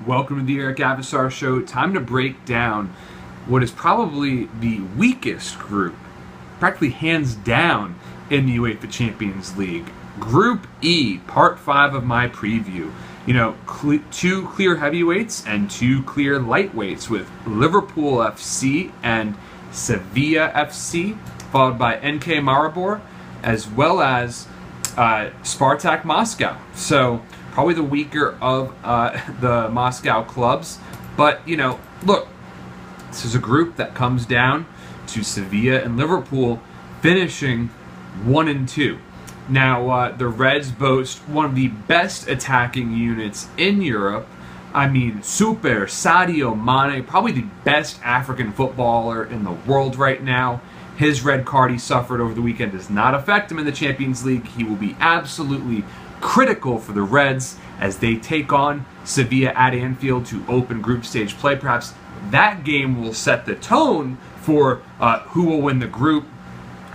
welcome to the Eric Avisar Show. Time to break down what is probably the weakest group, practically hands down, in the Uefa Champions League. Group E, part 5 of my preview. You know, two clear heavyweights and two clear lightweights with Liverpool FC and Sevilla FC, followed by NK Maribor, as well as Spartak Moscow. So probably the weaker of the Moscow clubs. But, you know, look, this is a group that comes down to Sevilla and Liverpool finishing 1 and 2. Now, the Reds boast one of the best attacking units in Europe. I mean, Super Sadio Mane, probably the best African footballer in the world right now. His red card he suffered over the weekend does not affect him in the Champions League. He will be absolutely critical for the Reds as they take on Sevilla at Anfield to open group stage play. Perhaps that game will set the tone for who will win the group.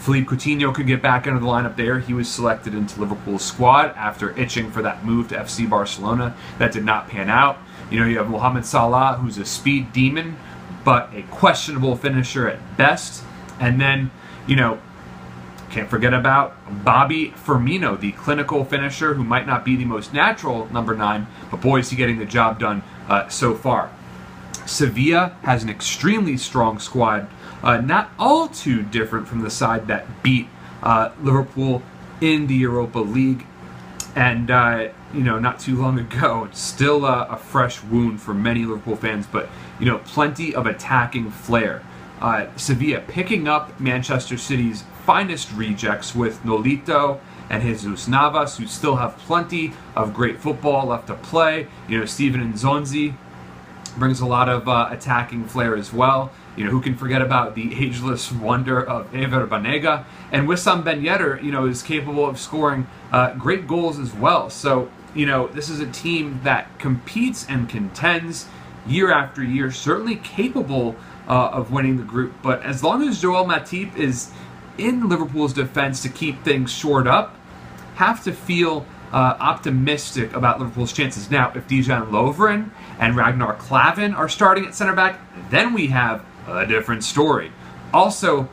Philippe Coutinho could get back into the lineup there. He was selected into Liverpool's squad after itching for that move to FC Barcelona. That did not pan out. You know, you have Mohamed Salah, who's a speed demon, but a questionable finisher at best. And then, you know, can't forget about Bobby Firmino, the clinical finisher who might not be the most natural number 9, but boy, is he getting the job done so far. Sevilla has an extremely strong squad, not all too different from the side that beat Liverpool in the Europa League. And, you know, not too long ago, it's still a fresh wound for many Liverpool fans, but, you know, plenty of attacking flair. Sevilla picking up Manchester City's finest rejects with Nolito and Jesus Navas, who still have plenty of great football left to play. You know, Steven Nzonzi brings a lot of attacking flair as well. You know, who can forget about the ageless wonder of Ever Banega? And Wissam Ben Yedder, you know, is capable of scoring great goals as well. So, you know, this is a team that competes and contends year after year, certainly capable of winning the group. But as long as Joel Matip is in Liverpool's defense to keep things shored up, have to feel optimistic about Liverpool's chances. Now, if Dejan Lovren and Ragnar Klavan are starting at center back, then we have a different story. Also,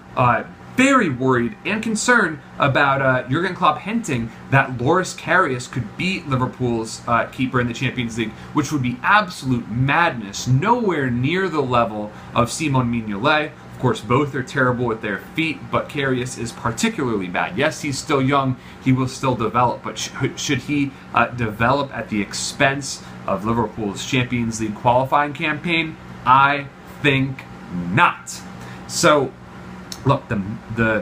very worried and concerned about Jurgen Klopp hinting that Loris Karius could beat Liverpool's keeper in the Champions League, which would be absolute madness, nowhere near the level of Simon Mignolet. Of course, both are terrible with their feet, but Karius is particularly bad. Yes, he's still young, he will still develop, but should he develop at the expense of Liverpool's Champions League qualifying campaign? I think not. So, look, the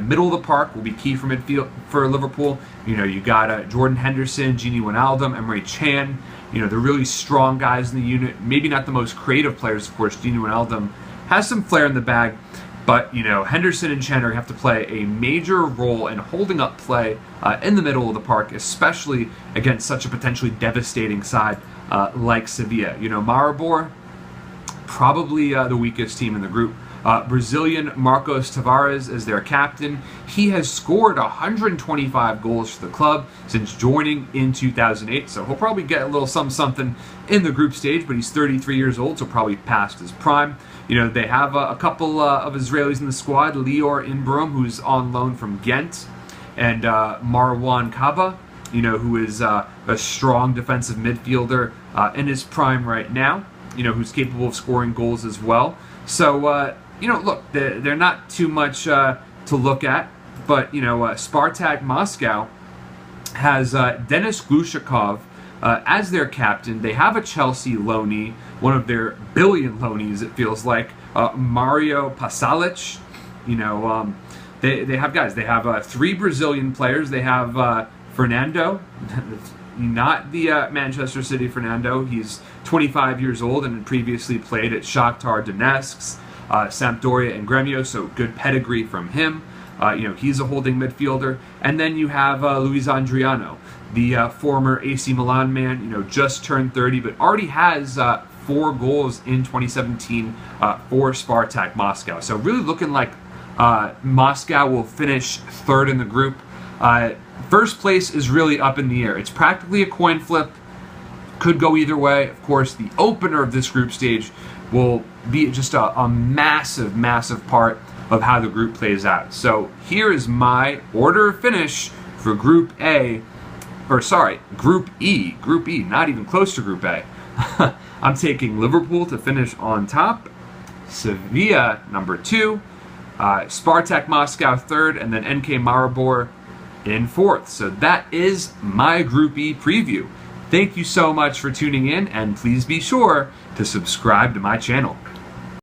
middle of the park will be key for midfield for Liverpool. You know, you got Jordan Henderson, Gini Wijnaldum, Emre Can. You know, the really strong guys in the unit. Maybe not the most creative players, of course. Gini Wijnaldum has some flair in the bag, but, you know, Henderson and Chen are going to have to play a major role in holding up play in the middle of the park, especially against such a potentially devastating side like Sevilla. You know, Maribor, probably the weakest team in the group. Brazilian Marcos Tavares is their captain. He has scored 125 goals for the club since joining in 2008, so he'll probably get a little something in the group stage, but he's 33 years old, so probably past his prime. You know, they have a couple of Israelis in the squad, Lior Inbrom, who's on loan from Ghent, and Marwan Kaba, you know, who is a strong defensive midfielder in his prime right now, you know, who's capable of scoring goals as well. So, you know, look, they're not too much to look at, but, you know, Spartak Moscow has Denis Glushakov as their captain. They have a Chelsea loanee, one of their billion loanees, it feels like, Mario Pasalic. You know, they have guys. They have 3 Brazilian players. They have Fernando, not the Manchester City Fernando. He's 25 years old and previously played at Shakhtar Donetsk, Sampdoria, and Gremio, so good pedigree from him. You know, he's a holding midfielder. And then you have Luis Adriano, the former AC Milan man, you know, just turned 30, but already has 4 goals in 2017 for Spartak Moscow. So really looking like Moscow will finish 3rd in the group. First place is really up in the air. It's practically a coin flip. Could go either way. Of course, the opener of this group stage will be just a massive, massive part of how the group plays out. So here is my order of finish for Group E. Group E, not even close to Group A. I'm taking Liverpool to finish on top, Sevilla number 2, Spartak Moscow 3rd, and then NK Maribor in 4th. So that is my Group E preview. Thank you so much for tuning in, and please be sure to subscribe to my channel.